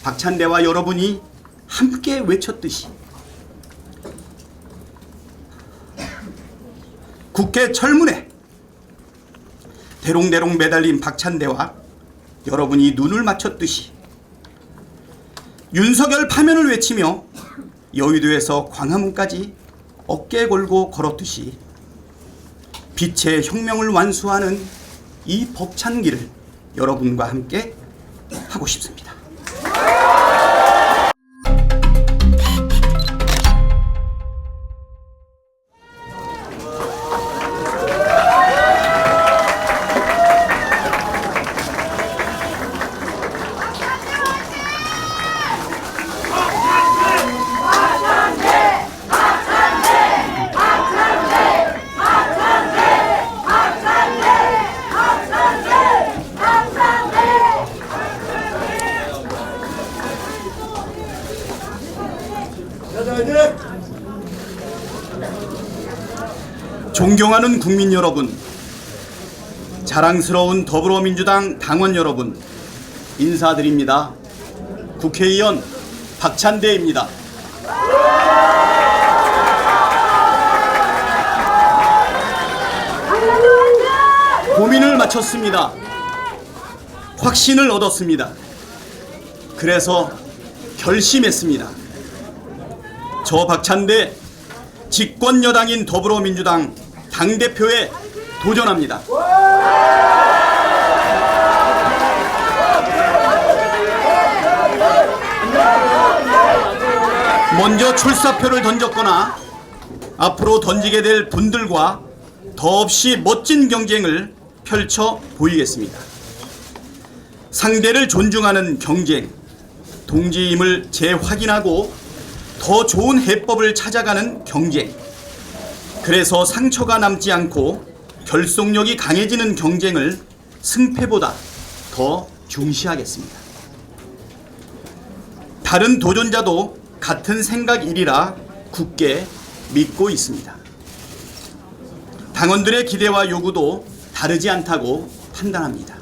박찬대와 여러분이 함께 외쳤듯이 국회 철문에 대롱대롱 매달린 박찬대와 여러분이 눈을 맞췄듯이 윤석열 파면을 외치며 여의도에서 광화문까지 어깨 걸고 걸었듯이 빛의 혁명을 완수하는 이 벅찬 길을 여러분과 함께 하고 싶습니다. 존경하는 국민 여러분, 자랑스러운 더불어민주당 당원 여러분, 인사드립니다. 국회의원 박찬대입니다. 고민을 마쳤습니다. 확신을 얻었습니다. 그래서 결심했습니다. 저 박찬대 집권여당인 더불어민주당 당대표에 도전합니다. 먼저 출사표를 던졌거나 앞으로 던지게 될 분들과 더없이 멋진 경쟁을 펼쳐 보이겠습니다. 상대를 존중하는 경쟁, 동지임을 재확인하고 더 좋은 해법을 찾아가는 경쟁, 그래서 상처가 남지 않고 결속력이 강해지는 경쟁을 승패보다 더 중시하겠습니다. 다른 도전자도 같은 생각이리라 굳게 믿고 있습니다. 당원들의 기대와 요구도 다르지 않다고 판단합니다.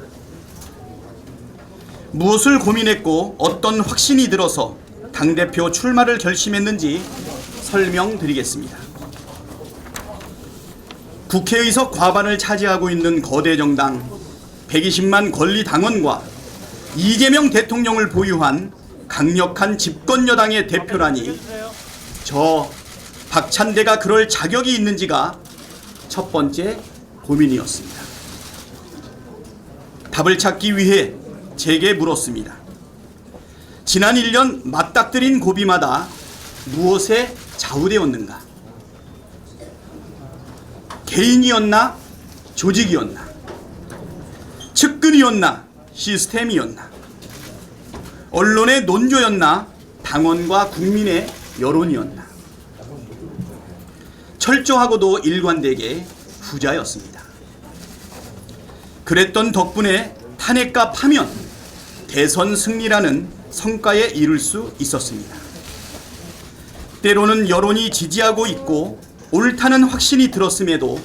무엇을 고민했고 어떤 확신이 들어서 당대표 출마를 결심했는지 설명드리겠습니다. 국회의석 과반을 차지하고 있는 거대 정당 120만 권리 당원과 이재명 대통령을 보유한 강력한 집권여당의 대표라니 저 박찬대가 그럴 자격이 있는지가 첫 번째 고민이었습니다. 답을 찾기 위해 제게 물었습니다. 지난 1년 맞닥뜨린 고비마다 무엇에 좌우되었는가? 개인이었나? 조직이었나? 측근이었나? 시스템이었나? 언론의 논조였나? 당원과 국민의 여론이었나? 철저하고도 일관되게 후자였습니다. 그랬던 덕분에 탄핵과 파면, 대선 승리라는 성과에 이를 수 있었습니다. 때로는 여론이 지지하고 있고 옳다는 확신이 들었음에도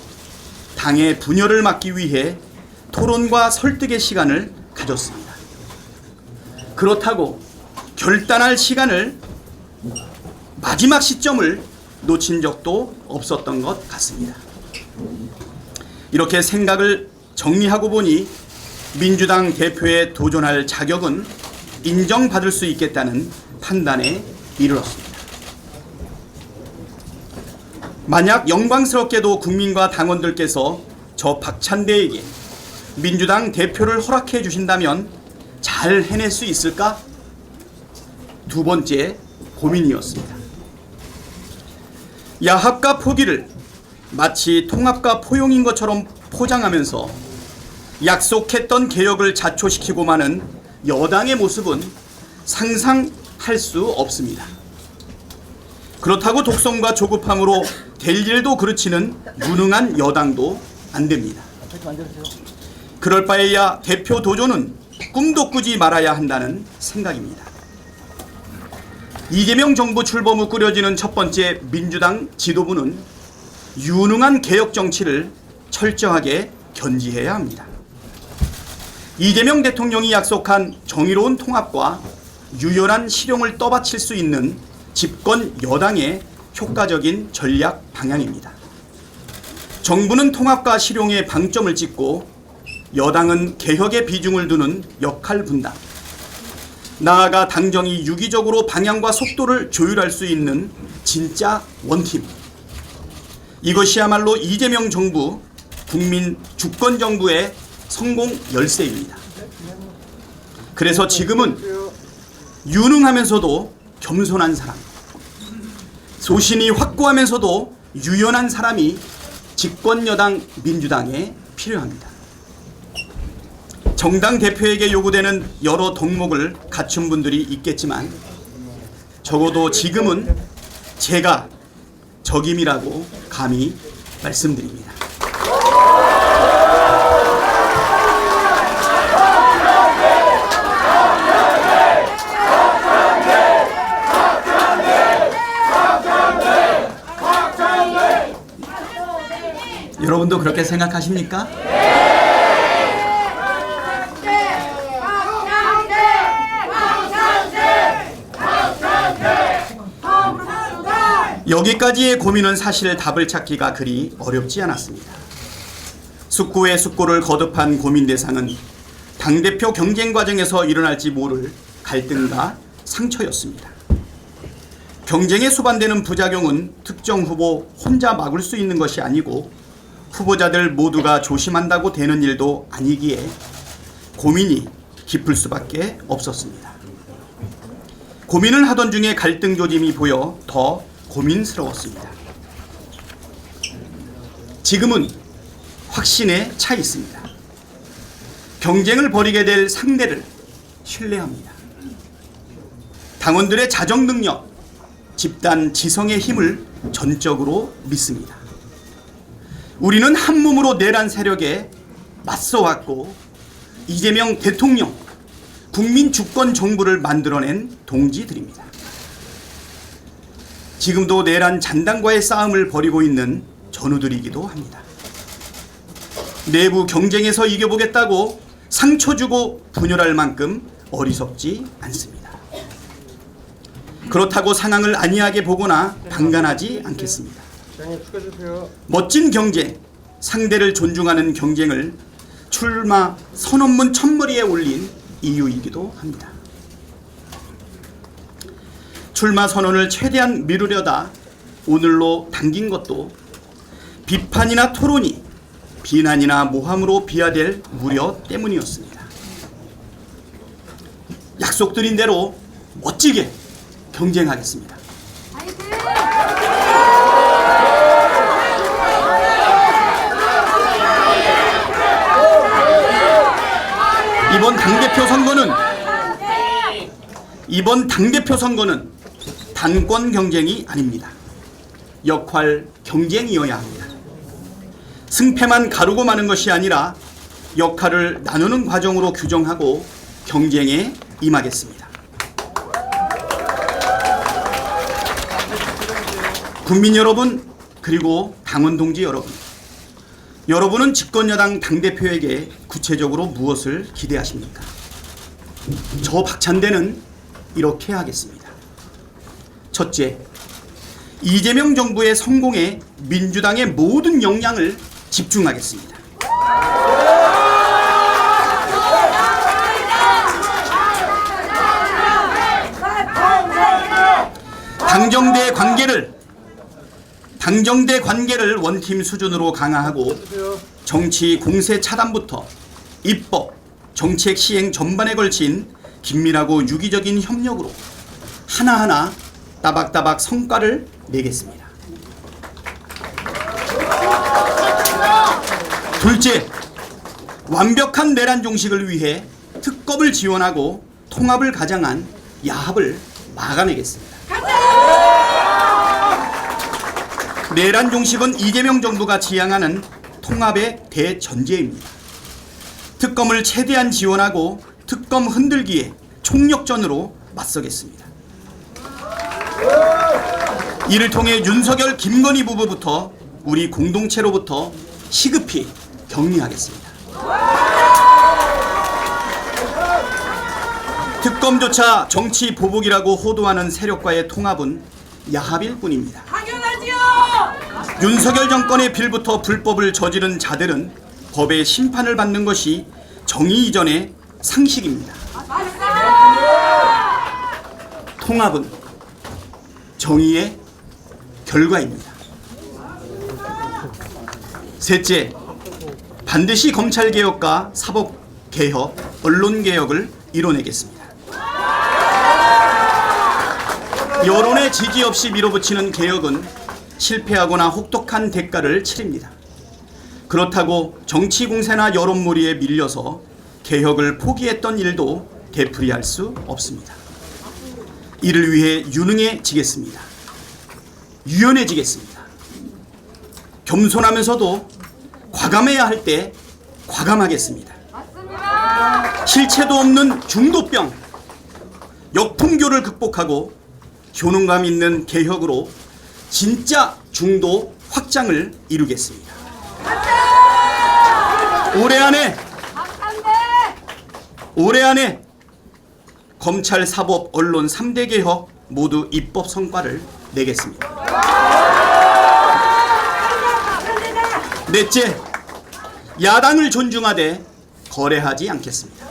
당의 분열을 막기 위해 토론과 설득의 시간을 가졌습니다. 그렇다고 결단할 시간을, 마지막 시점을 놓친 적도 없었던 것 같습니다. 이렇게 생각을 정리하고 보니 민주당 대표에 도전할 자격은 인정받을 수 있겠다는 판단에 이르렀습니다. 만약 영광스럽게도 국민과 당원들께서 저 박찬대에게 민주당 대표를 허락해 주신다면 잘 해낼 수 있을까? 두 번째 고민이었습니다. 야합과 포기를 마치 통합과 포용인 것처럼 포장하면서 약속했던 개혁을 자초시키고 마는 여당의 모습은 상상할 수 없습니다. 그렇다고 독성과 조급함으로 될 일도 그르치는 무능한 여당도 안 됩니다. 그럴 바에야 대표 도전은 꿈도 꾸지 말아야 한다는 생각입니다. 이재명 정부 출범 후 꾸려지는 첫 번째 민주당 지도부는 유능한 개혁 정치를 철저하게 견지해야 합니다. 이재명 대통령이 약속한 정의로운 통합과 유연한 실용을 떠받칠 수 있는 집권 여당의 효과적인 전략 방향입니다. 정부는 통합과 실용에 방점을 찍고 여당은 개혁에 비중을 두는 역할 분담, 나아가 당정이 유기적으로 방향과 속도를 조율할 수 있는 진짜 원팀, 이것이야말로 이재명 정부, 국민 주권 정부의 성공 열쇠입니다. 그래서 지금은 유능하면서도 겸손한 사람, 소신이 확고하면서도 유연한 사람이 집권여당 민주당에 필요합니다. 정당 대표에게 요구되는 여러 덕목을 갖춘 분들이 있겠지만 적어도 지금은 제가 적임이라고 감히 말씀드립니다. 여러분도 그렇게 생각하십니까? 여기까지의 고민은 사실 답을 찾기가 그리 어렵지 않았습니다. 숙고의 숙고를 거듭한 고민 대상은 당대표 경쟁 과정에서 일어날지 모를 갈등과 상처였습니다. 경쟁에 수반되는 부작용은 특정 후보 혼자 막을 수 있는 것이 아니고 후보자들 모두가 조심한다고 되는 일도 아니기에 고민이 깊을 수밖에 없었습니다. 고민을 하던 중에 갈등 조짐이 보여 더 고민스러웠습니다. 지금은 확신에 차 있습니다. 경쟁을 벌이게 될 상대를 신뢰합니다. 당원들의 자정 능력, 집단 지성의 힘을 전적으로 믿습니다. 우리는 한 몸으로 내란 세력에 맞서왔고 이재명 대통령, 국민 주권 정부를 만들어낸 동지들입니다. 지금도 내란 잔당과의 싸움을 벌이고 있는 전우들이기도 합니다. 내부 경쟁에서 이겨보겠다고 상처 주고 분열할 만큼 어리석지 않습니다. 그렇다고 상황을 안이하게 보거나 방관하지 않겠습니다. 멋진 경쟁, 상대를 존중하는 경쟁을 출마 선언문 첫머리에 올린 이유이기도 합니다. 출마 선언을 최대한 미루려다 오늘로 당긴 것도 비판이나 토론이 비난이나 모함으로 비화될 우려 때문이었습니다. 약속드린 대로 멋지게 경쟁하겠습니다. 이번 당대표 선거는 단권 경쟁이 아닙니다. 역할 경쟁이어야 합니다. 승패만 가르고 마는 것이 아니라 역할을 나누는 과정으로 규정하고 경쟁에 임하겠습니다. 국민 여러분, 그리고 당원 동지 여러분, 여러분은 집권여당 당대표에게 구체적으로 무엇을 기대하십니까? 저 박찬대는 이렇게 하겠습니다. 첫째, 이재명 정부의 성공에 민주당의 모든 역량을 집중하겠습니다. 당정대 관계를 원팀 수준으로 강화하고 정치 공세 차단부터 입법, 정책 시행 전반에 걸친 긴밀하고 유기적인 협력으로 하나하나 따박따박 성과를 내겠습니다. 둘째, 완벽한 내란 종식을 위해 특검을 지원하고 통합을 가장한 야합을 막아내겠습니다. 내란 종식은 이재명 정부가 지향하는 통합의 대전제입니다. 특검을 최대한 지원하고 특검 흔들기에 총력전으로 맞서겠습니다. 이를 통해 윤석열, 김건희 부부부터 우리 공동체로부터 시급히 격리하겠습니다. 특검 특검조차 정치 보복이라고 호도하는 세력과의 통합은 야합일 뿐입니다. 당연하지요. 윤석열 정권의 빌부터 불법을 저지른 자들은 법의 심판을 받는 것이 정의 이전의 상식입니다. 통합은 정의의 결과입니다. 셋째, 반드시 검찰개혁과 사법개혁, 언론개혁을 이뤄내겠습니다. 여론의 지지 없이 밀어붙이는 개혁은 실패하거나 혹독한 대가를 치릅니다. 그렇다고 정치 공세나 여론몰이에 밀려서 개혁을 포기했던 일도 되풀이할 수 없습니다. 이를 위해 유능해지겠습니다. 유연해지겠습니다. 겸손하면서도 과감해야 할 때 과감하겠습니다. 실체도 없는 중도병, 역풍교를 극복하고 효능감 있는 개혁으로 진짜 중도 확장을 이루겠습니다. 올해 안에 검찰, 사법, 언론 3대 개혁 모두 입법 성과를 내겠습니다. 넷째, 야당을 존중하되 거래하지 않겠습니다.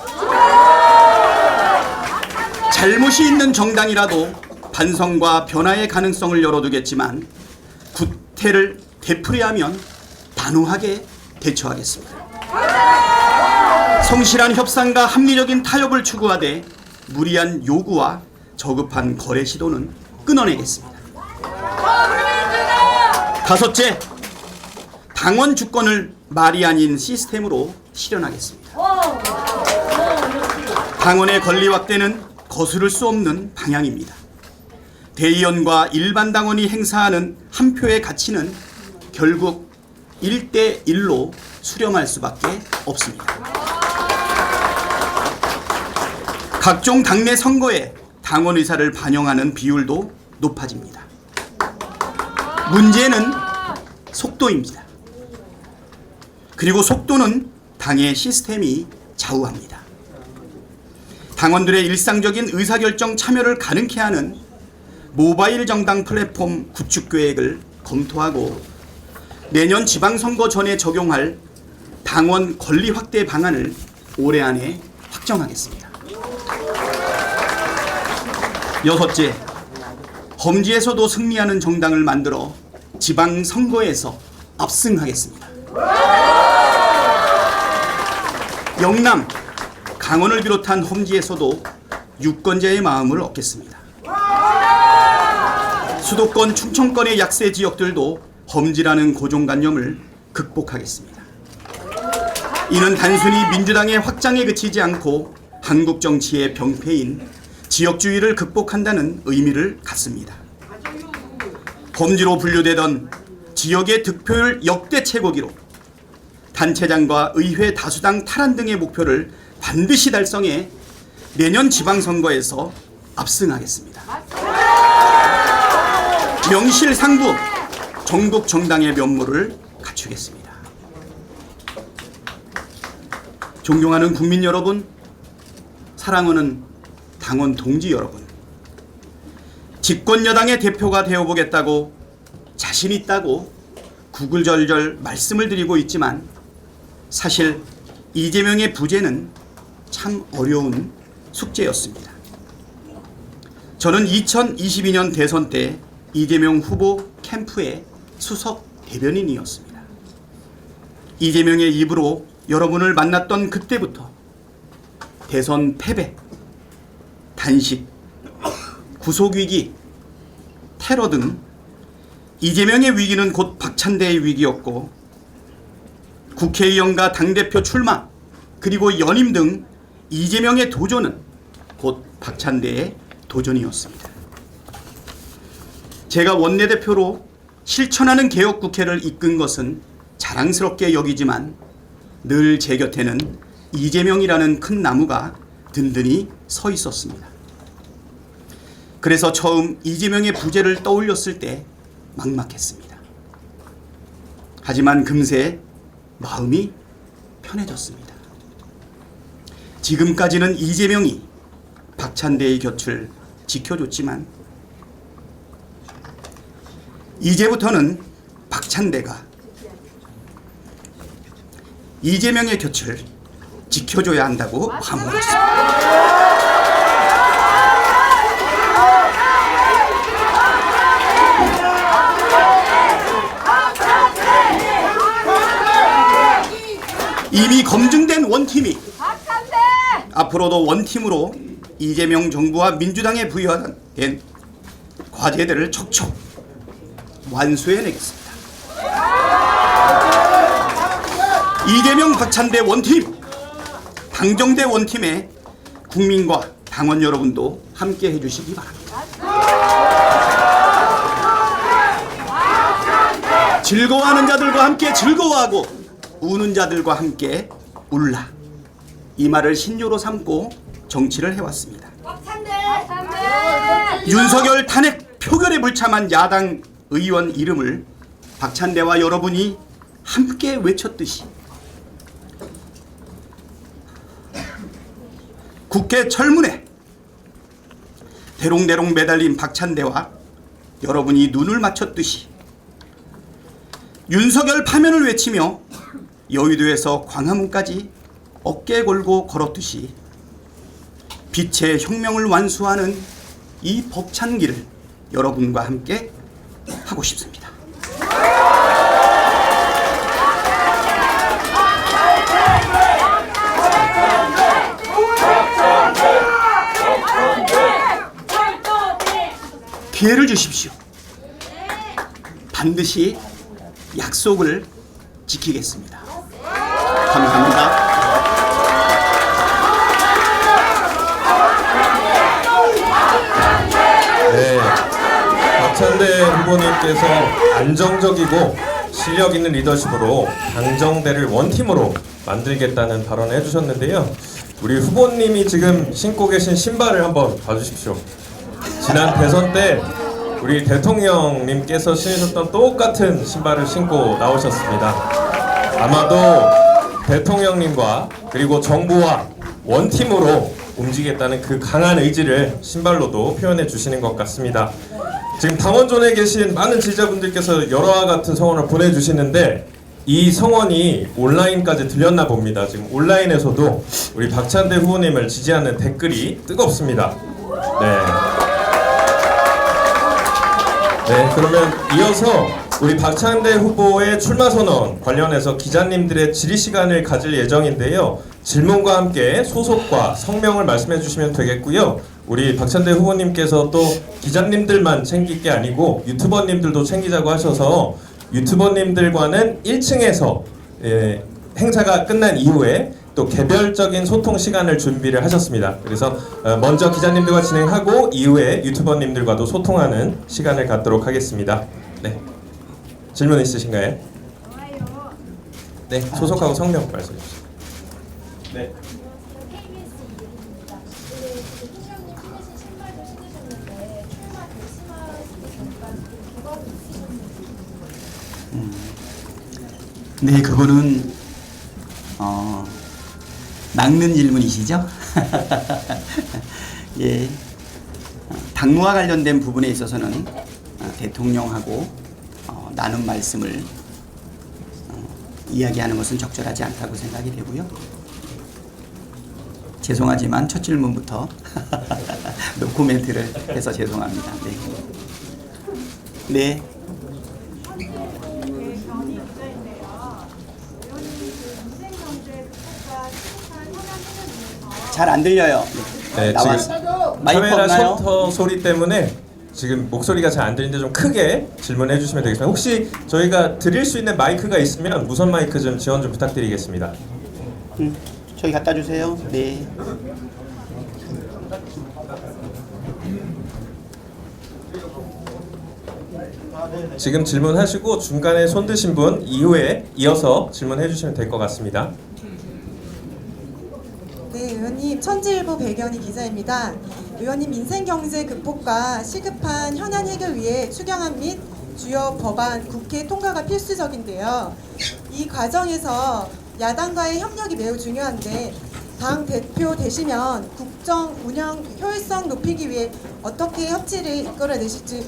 잘못이 있는 정당이라도 반성과 변화의 가능성을 열어두겠지만 구태를 되풀이하면 단호하게 대처하겠습니다. 성실한 협상과 합리적인 타협을 추구하되 무리한 요구와 저급한 거래 시도는 끊어내겠습니다. 다섯째, 당원 주권을 말이 아닌 시스템으로 실현하겠습니다. 당원의 권리 확대는 거스를 수 없는 방향입니다. 대의원과 일반 당원이 행사하는 한 표의 가치는 결국 1대1로 수렴할 수밖에 없습니다. 각종 당내 선거에 당원 의사를 반영하는 비율도 높아집니다. 문제는 속도입니다. 그리고 속도는 당의 시스템이 좌우합니다. 당원들의 일상적인 의사결정 참여를 가능케 하는 모바일 정당 플랫폼 구축 계획을 검토하고 내년 지방선거 전에 적용할 당원 권리 확대 방안을 올해 안에 확정하겠습니다. 여섯째, 험지에서도 승리하는 정당을 만들어 지방선거에서 압승하겠습니다. 영남, 강원을 비롯한 험지에서도 유권자의 마음을 얻겠습니다. 수도권, 충청권의 약세 지역들도 험지라는 고정관념을 극복하겠습니다. 이는 단순히 민주당의 확장에 그치지 않고 한국 정치의 병폐인 지역주의를 극복한다는 의미를 갖습니다. 험지로 분류되던 지역의 득표율 역대 최고기록, 단체장과 의회 다수당 탈환 등의 목표를 반드시 달성해 내년 지방선거에서 압승하겠습니다. 명실상부 전국 정당의 면모를 갖추겠습니다. 존경하는 국민 여러분, 사랑하는 당원 동지 여러분, 집권 여당의 대표가 되어보겠다고 자신 있다고 구글절절 말씀을 드리고 있지만 사실 이재명의 부재는 참 어려운 숙제였습니다. 저는 2022년 대선 때 이재명 후보 캠프의 수석 대변인이었습니다. 이재명의 입으로 여러분을 만났던 그때부터 대선 패배, 단식, 구속위기, 테러 등 이재명의 위기는 곧 박찬대의 위기였고 국회의원과 당대표 출마 그리고 연임 등 이재명의 도전은 곧 박찬대의 도전이었습니다. 제가 원내대표로 실천하는 개혁국회를 이끈 것은 자랑스럽게 여기지만 늘 제 곁에는 이재명이라는 큰 나무가 든든히 서 있었습니다. 그래서 처음 이재명의 부재를 떠올렸을 때 막막했습니다. 하지만 금세 마음이 편해졌습니다. 지금까지는 이재명이 박찬대의 곁을 지켜줬지만 이제부터는 박찬대가 이재명의 곁을 지켜줘야 한다고 화물했습니다. 이미 검증된 원팀이 앞으로도 원팀으로 이재명 정부와 민주당에 부여된 과제들을 척척 완수해내겠습니다. 이재명 박찬대 원팀, 당정대 원팀에 국민과 당원 여러분도 함께 해주시기 바랍니다. 즐거워하는 자들과 함께 즐거워하고 우는 자들과 함께 울라. 이 말을 신조로 삼고 정치를 해왔습니다. 윤석열 탄핵 표결에 불참한 야당 의원 이름을 박찬대와 여러분이 함께 외쳤듯이 국회 철문에 대롱대롱 매달린 박찬대와 여러분이 눈을 맞췄듯이 윤석열 파면을 외치며 여의도에서 광화문까지 어깨 걸고 걸었듯이 빛의 혁명을 완수하는 이 벅찬 길을 여러분과 함께 하고 싶습니다. 기회를 주십시오. 반드시 약속을 지키겠습니다. 감사합니다. 네, 박찬대 후보님께서 안정적이고 실력 있는 리더십으로 당정대를 원팀으로 만들겠다는 발언을 해주셨는데요. 우리 후보님이 지금 신고 계신 신발을 한번 봐주십시오. 지난 대선 때 우리 대통령님께서 신으셨던 똑같은 신발을 신고 나오셨습니다. 아마도 대통령님과 그리고 정부와 원팀으로 움직이겠다는 그 강한 의지를 신발로도 표현해 주시는 것 같습니다. 지금 당원존에 계신 많은 지지자분들께서 여러와 같은 성원을 보내주시는데 이 성원이 온라인까지 들렸나 봅니다. 지금 온라인에서도 우리 박찬대 후보님을 지지하는 댓글이 뜨겁습니다. 네, 그러면 이어서 우리 박찬대 후보의 출마 선언 관련해서 기자님들의 질의 시간을 가질 예정인데요. 질문과 함께 소속과 성명을 말씀해 주시면 되겠고요. 우리 박찬대 후보님께서 또 기자님들만 챙길 게 아니고 유튜버님들도 챙기자고 하셔서 유튜버님들과는 1층에서 행사가 끝난 이후에 또 개별적인 소통 시간을 준비를 하셨습니다. 그래서 먼저 기자님들과 진행하고 이후에 유튜버님들과도 소통하는 시간을 갖도록 하겠습니다. 네, 질문 있으신가요? 네, 소속하고 성명 말씀해 주세요. 네. 네, 그거는 낚는 질문이시죠? 예, 당무와 관련된 부분에 있어서는 대통령하고 나눈 말씀을 이야기하는 것은 적절하지 않다고 생각이 되고요. 죄송하지만 첫 질문부터 노코멘트를 해서 죄송합니다. 네. 잘 안 들려요. 네, 지금 카메라 셔터 소리 때문에 지금 목소리가 잘 안 들리는데 좀 크게 질문해 주시면 되겠습니다. 혹시 저희가 드릴 수 있는 마이크가 있으면 무선 마이크 좀 지원 좀 부탁드리겠습니다. 저기 갖다 주세요. 네. 지금 질문하시고 중간에 손 드신 분 이후에 이어서 질문해 주시면 될 것 같습니다. 네, 의원님 천지일보 백연희 기자입니다. 의원님 민생경제 극복과 시급한 현안 해결 위해 추경안 및 주요 법안 국회 통과가 필수적인데요. 이 과정에서 야당과의 협력이 매우 중요한데 당 대표 되시면 국정 운영 효율성 높이기 위해 어떻게 협치를 이끌어내실지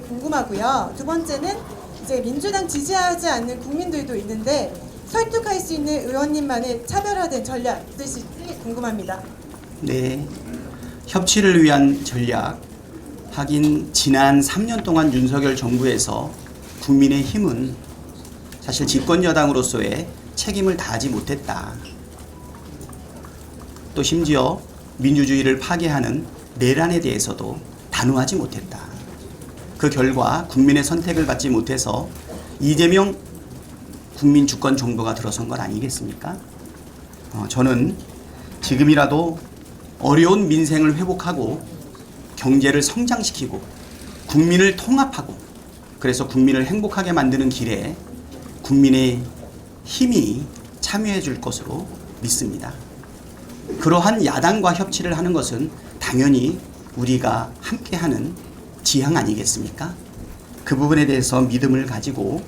궁금하고요. 두 번째는 이제 민주당 지지하지 않는 국민들도 있는데 설득할 수 있는 의원님만의 차별화된 전략 있으실지 궁금합니다. 네, 협치를 위한 전략. 하긴 지난 3년 동안 윤석열 정부에서 국민의힘은 사실 집권 여당으로서의 책임을 다하지 못했다. 또 심지어 민주주의를 파괴하는 내란에 대해서도 단호하지 못했다. 그 결과 국민의 선택을 받지 못해서 이재명 국민 주권 정부가 들어선 건 아니겠습니까? 저는 지금이라도 어려운 민생을 회복하고 경제를 성장시키고 국민을 통합하고 그래서 국민을 행복하게 만드는 길에 국민의 힘이 참여해 줄 것으로 믿습니다. 그러한 야당과 협치를 하는 것은 당연히 우리가 함께하는 지향 아니겠습니까? 그 부분에 대해서 믿음을 가지고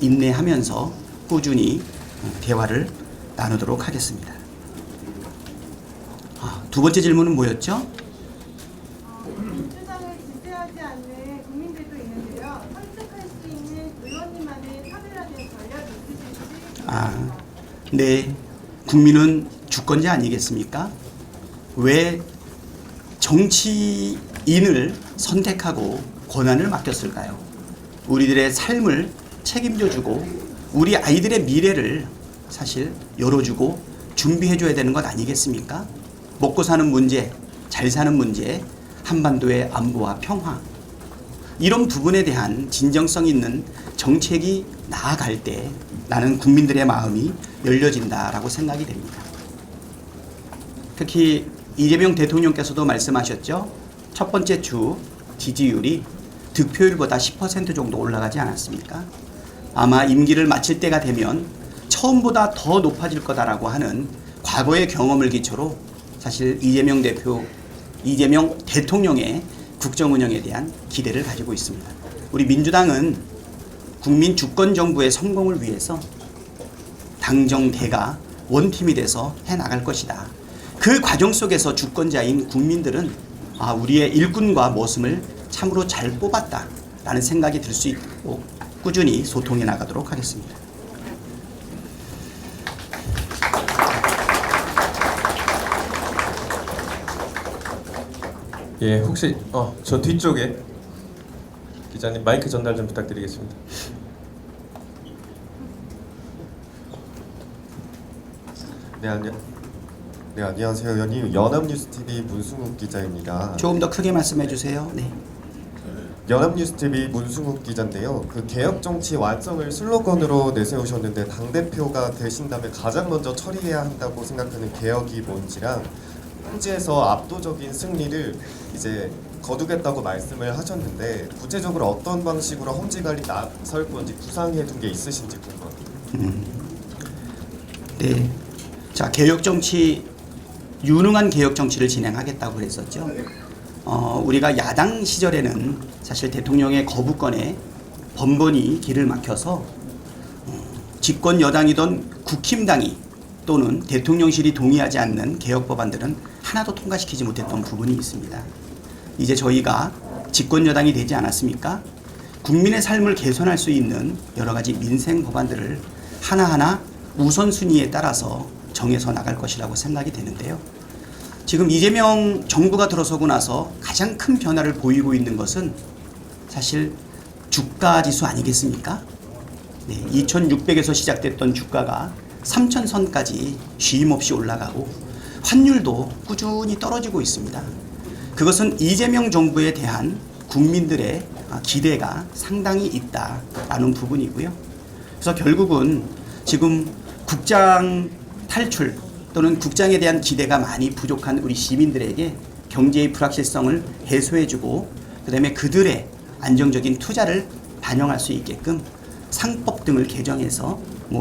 인내하면서 꾸준히 대화를 나누도록 하겠습니다. 두 번째 질문은 뭐였죠? 민주당을 지지하지 않는 국민들도 있는데요. 설득할 수 있는 의원님만의 차별화된 전략이 있으실지. 네. 국민은 주권자 아니겠습니까? 왜 정치인을 선택하고 권한을 맡겼을까요? 우리들의 삶을 책임져주고 우리 아이들의 미래를 사실 열어주고 준비해줘야 되는 것 아니겠습니까? 먹고 사는 문제, 잘 사는 문제, 한반도의 안보와 평화, 이런 부분에 대한 진정성 있는 정책이 나아갈 때 나는 국민들의 마음이 열려진다라고 생각이 됩니다. 특히 이재명 대통령께서도 말씀하셨죠. 첫 번째 주 지지율이 득표율보다 10% 정도 올라가지 않았습니까? 아마 임기를 마칠 때가 되면 처음보다 더 높아질 거다라고 하는 과거의 경험을 기초로 사실 이재명 대통령의 국정 운영에 대한 기대를 가지고 있습니다. 우리 민주당은 국민 주권 정부의 성공을 위해서 당정대가 원팀이 돼서 해나갈 것이다. 그 과정 속에서 주권자인 국민들은 우리의 일꾼과 모습을 참으로 잘 뽑았다라는 생각이 들 수 있고 꾸준히 소통해 나가도록 하겠습니다. 예, 혹시 저 뒤쪽에 기자님 마이크 전달 좀 부탁드리겠습니다. 네, 안녕하세요, 의원님. 연합뉴스TV 문승욱 기자입니다. 조금 더 크게 말씀해 주세요. 네. 연합뉴스TV 문승욱 기자인데요. 그 개혁 정치 완성을 슬로건으로 내세우셨는데 당대표가 되신다면 가장 먼저 처리해야 한다고 생각하는 개혁이 뭔지랑 현지에서 압도적인 승리를 이제 거두겠다고 말씀을 하셨는데 구체적으로 어떤 방식으로 험지 관리 나설 건지 구상해 둔 게 있으신지 궁금합니다. 네. 자, 개혁 정치, 유능한 개혁 정치를 진행하겠다고 그랬었죠. 우리가 야당 시절에는 사실 대통령의 거부권에 번번이 길을 막혀서 집권 여당이던 국힘당이 또는 대통령실이 동의하지 않는 개혁 법안들은 하나도 통과시키지 못했던 부분이 있습니다. 이제 저희가 집권 여당이 되지 않았습니까? 국민의 삶을 개선할 수 있는 여러 가지 민생 법안들을 하나하나 우선순위에 따라서 정해서 나갈 것이라고 생각이 되는데요. 지금 이재명 정부가 들어서고 나서 가장 큰 변화를 보이고 있는 것은 사실 주가 지수 아니겠습니까? 네, 2,600에서 시작됐던 주가가 3,000선까지 쉼 없이 올라가고 환율도 꾸준히 떨어지고 있습니다. 그것은 이재명 정부에 대한 국민들의 기대가 상당히 있다라는 부분이고요. 그래서 결국은 지금 국장 탈출 또는 국장에 대한 기대가 많이 부족한 우리 시민들에게 경제의 불확실성을 해소해주고 그다음에 그들의 안정적인 투자를 반영할 수 있게끔 상법 등을 개정해서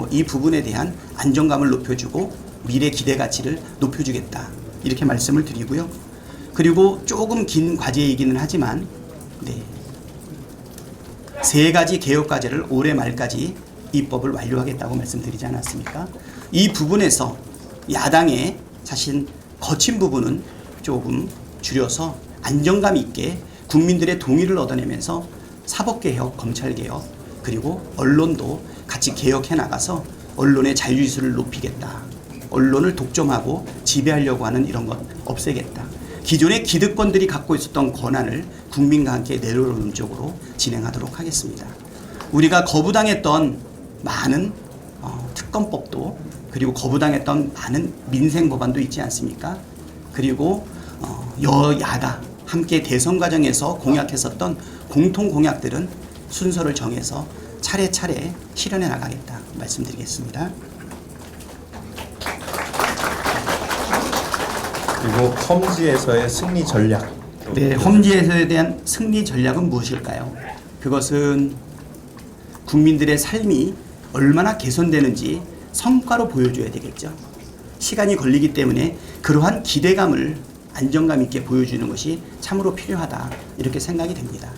이 부분에 대한 안정감을 높여주고 미래 기대 가치를 높여주겠다 이렇게 말씀을 드리고요. 그리고 조금 긴 과제이기는 하지만 3가지 개혁 과제를 올해 말까지 입법을 완료하겠다고 말씀드리지 않았습니까? 이 부분에서 야당의 사실 거친 부분은 조금 줄여서 안정감 있게 국민들의 동의를 얻어내면서 사법개혁, 검찰개혁, 그리고 언론도 같이 개혁해 나가서 언론의 자유지수를 높이겠다. 언론을 독점하고 지배하려고 하는 이런 것 없애겠다. 기존의 기득권들이 갖고 있었던 권한을 국민과 함께 내려오는 쪽으로 진행하도록 하겠습니다. 우리가 거부당했던 많은 특검법도, 그리고 거부당했던 많은 민생 법안도 있지 않습니까? 그리고 여야가 함께 대선 과정에서 공약했었던 공통 공약들은 순서를 정해서 차례차례 실현해 나가겠다 말씀드리겠습니다. 그리고 험지에서의 승리 전략. 네, 험지에서에 대한 승리 전략은 무엇일까요? 그것은 국민들의 삶이 얼마나 개선되는지 성과로 보여줘야 되겠죠. 시간이 걸리기 때문에 그러한 기대감을 안정감 있게 보여주는 것이 참으로 필요하다, 이렇게 생각이 됩니다.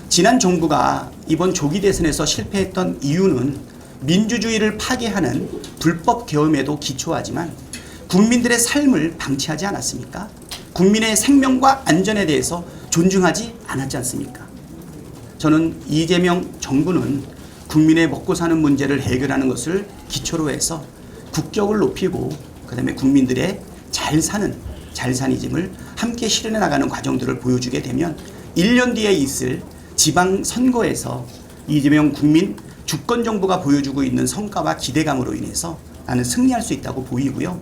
지난 정부가 이번 조기 대선에서 실패했던 이유는 민주주의를 파괴하는 불법 계엄에도 기초하지만 국민들의 삶을 방치하지 않았습니까? 국민의 생명과 안전에 대해서 존중하지 않았지 않습니까? 저는 이재명 정부는 국민의 먹고 사는 문제를 해결하는 것을 기초로 해서 국격을 높이고 그다음에 국민들의 잘 사니즘을 함께 실현해 나가는 과정들을 보여주게 되면 1년 뒤에 있을 지방선거에서 이재명 국민 주권정부가 보여주고 있는 성과와 기대감으로 인해서 나는 승리할 수 있다고 보이고요.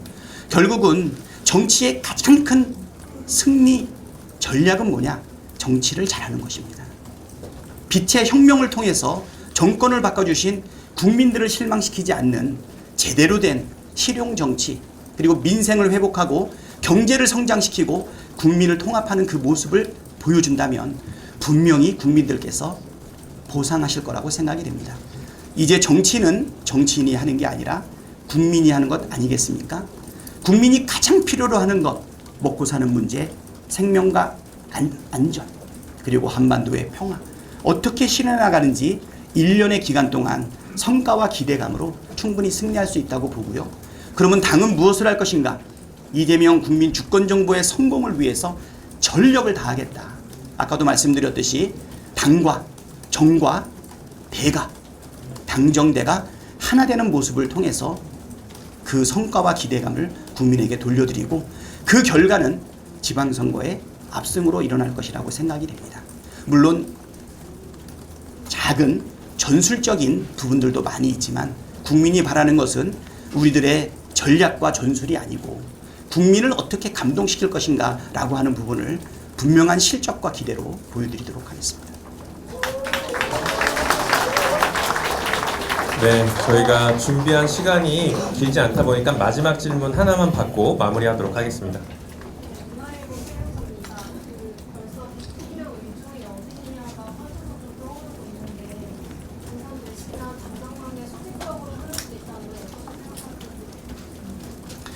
결국은 정치의 가장 큰 승리 전략은 뭐냐? 정치를 잘하는 것입니다. 빛의 혁명을 통해서 정권을 바꿔주신 국민들을 실망시키지 않는 제대로 된 실용 정치, 그리고 민생을 회복하고 경제를 성장시키고 국민을 통합하는 그 모습을 보여준다면 분명히 국민들께서 보상하실 거라고 생각이 됩니다. 이제 정치는 정치인이 하는 게 아니라 국민이 하는 것 아니겠습니까? 국민이 가장 필요로 하는 것, 먹고 사는 문제, 생명과 안전, 그리고 한반도의 평화, 어떻게 실현해 나가는지 1년의 기간 동안 성과와 기대감으로 충분히 승리할 수 있다고 보고요. 그러면 당은 무엇을 할 것인가? 이재명 국민 주권정부의 성공을 위해서 전력을 다하겠다. 아까도 말씀드렸듯이 당과 정과 대가, 당정대가 하나 되는 모습을 통해서 그 성과와 기대감을 국민에게 돌려드리고 그 결과는 지방선거의 압승으로 일어날 것이라고 생각이 됩니다. 물론 작은 전술적인 부분들도 많이 있지만 국민이 바라는 것은 우리들의 전략과 전술이 아니고 국민을 어떻게 감동시킬 것인가 라고 하는 부분을 분명한 실적과 기대로 보여드리도록 하겠습니다. 네, 저희가 준비한 시간이 길지 않다 보니까 마지막 질문 하나만 받고 마무리하도록 하겠습니다.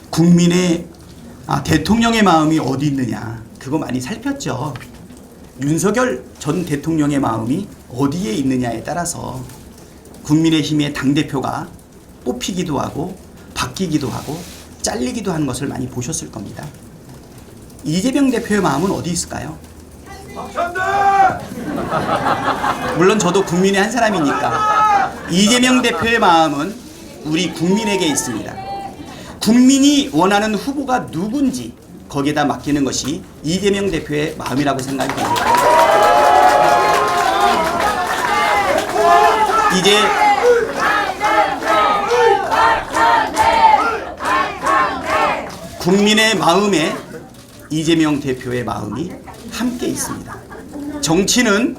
국민의 대통령의 마음이 어디 있느냐, 그거 많이 살폈죠. 윤석열 전 대통령의 마음이 어디에 있느냐에 따라서 국민의힘의 당대표가 뽑히기도 하고 바뀌기도 하고 잘리기도 하는 것을 많이 보셨을 겁니다. 이재명 대표의 마음은 어디 있을까요? 물론 저도 국민의 한 사람이니까 이재명 대표의 마음은 우리 국민에게 있습니다. 국민이 원하는 후보가 누군지 거기에다 맡기는 것이 이재명 대표의 마음이라고 생각이 됩니다. 이제 국민의 마음에 이재명 대표의 마음이 함께 있습니다. 정치는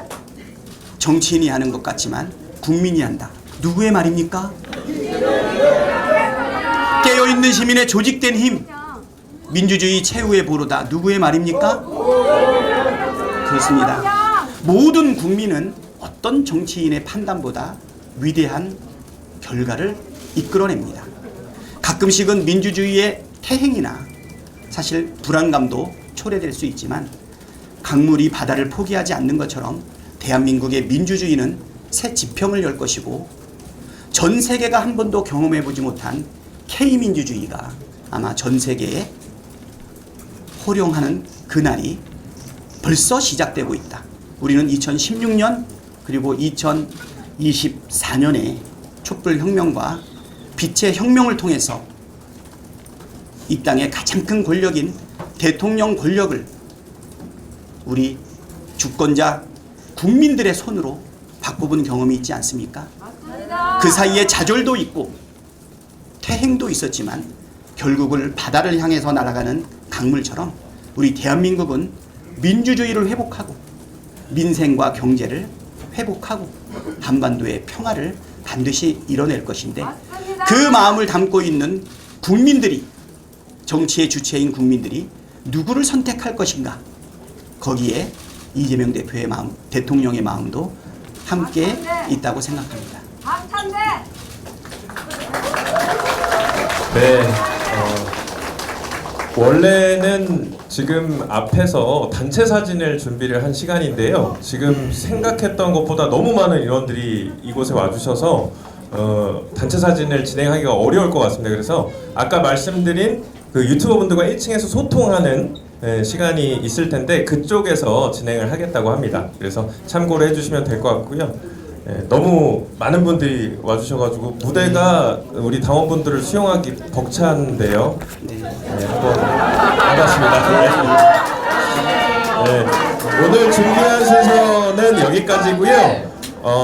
정치인이 하는 것 같지만 국민이 한다. 누구의 말입니까? 깨어있는 시민의 조직된 힘, 민주주의 최후의 보루다. 누구의 말입니까? 그렇습니다. 모든 국민은 어떤 정치인의 판단보다 위대한 결과를 이끌어냅니다. 가끔씩은 민주주의의 태행이나 사실 불안감도 초래될 수 있지만 강물이 바다를 포기하지 않는 것처럼 대한민국의 민주주의는 새 지평을 열 것이고 전 세계가 한 번도 경험해보지 못한 K민주주의가 아마 전 세계에 호령하는 그날이 벌써 시작되고 있다. 우리는 2016년 그리고 2024년에 촛불혁명과 빛의 혁명을 통해서 이 땅의 가장 큰 권력인 대통령 권력을 우리 주권자 국민들의 손으로 바꿔본 경험이 있지 않습니까? 그 사이에 좌절도 있고 퇴행도 있었지만 결국은 바다를 향해서 날아가는 강물처럼 우리 대한민국은 민주주의를 회복하고 민생과 경제를 회복하고 한반도의 평화를 반드시 이뤄낼 것인데 그 마음을 담고 있는 국민들이, 정치의 주체인 국민들이 누구를 선택할 것인가, 거기에 이재명 대표의 마음, 대통령의 마음도 함께 있다고 생각합니다. 네, 원래는 지금 앞에서 단체 사진을 준비를 한 시간인데요. 지금 생각했던 것보다 너무 많은 인원들이 이곳에 와주셔서 단체 사진을 진행하기가 어려울 것 같습니다. 그래서 아까 말씀드린 그 유튜버 분들과 1층에서 소통하는 시간이 있을 텐데 그쪽에서 진행을 하겠다고 합니다. 그래서 참고를 해주시면 될 것 같고요. 너무 많은 분들이 와주셔가지고 무대가 우리 당원분들을 수용하기 벅찬데요. 한번 반갑습니다. 오늘 준비한 순서는 여기까지고요.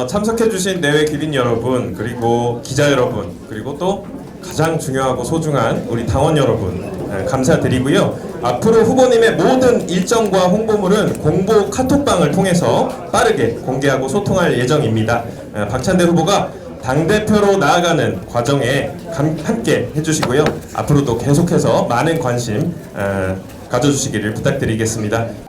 참석해주신 내외 기빈 여러분, 그리고 기자 여러분, 그리고 또 가장 중요하고 소중한 우리 당원 여러분 감사드리고요. 앞으로 후보님의 모든 일정과 홍보물은 공보 카톡방을 통해서 빠르게 공개하고 소통할 예정입니다. 박찬대 후보가 당대표로 나아가는 과정에 함께 해주시고요. 앞으로도 계속해서 많은 관심 가져주시기를 부탁드리겠습니다.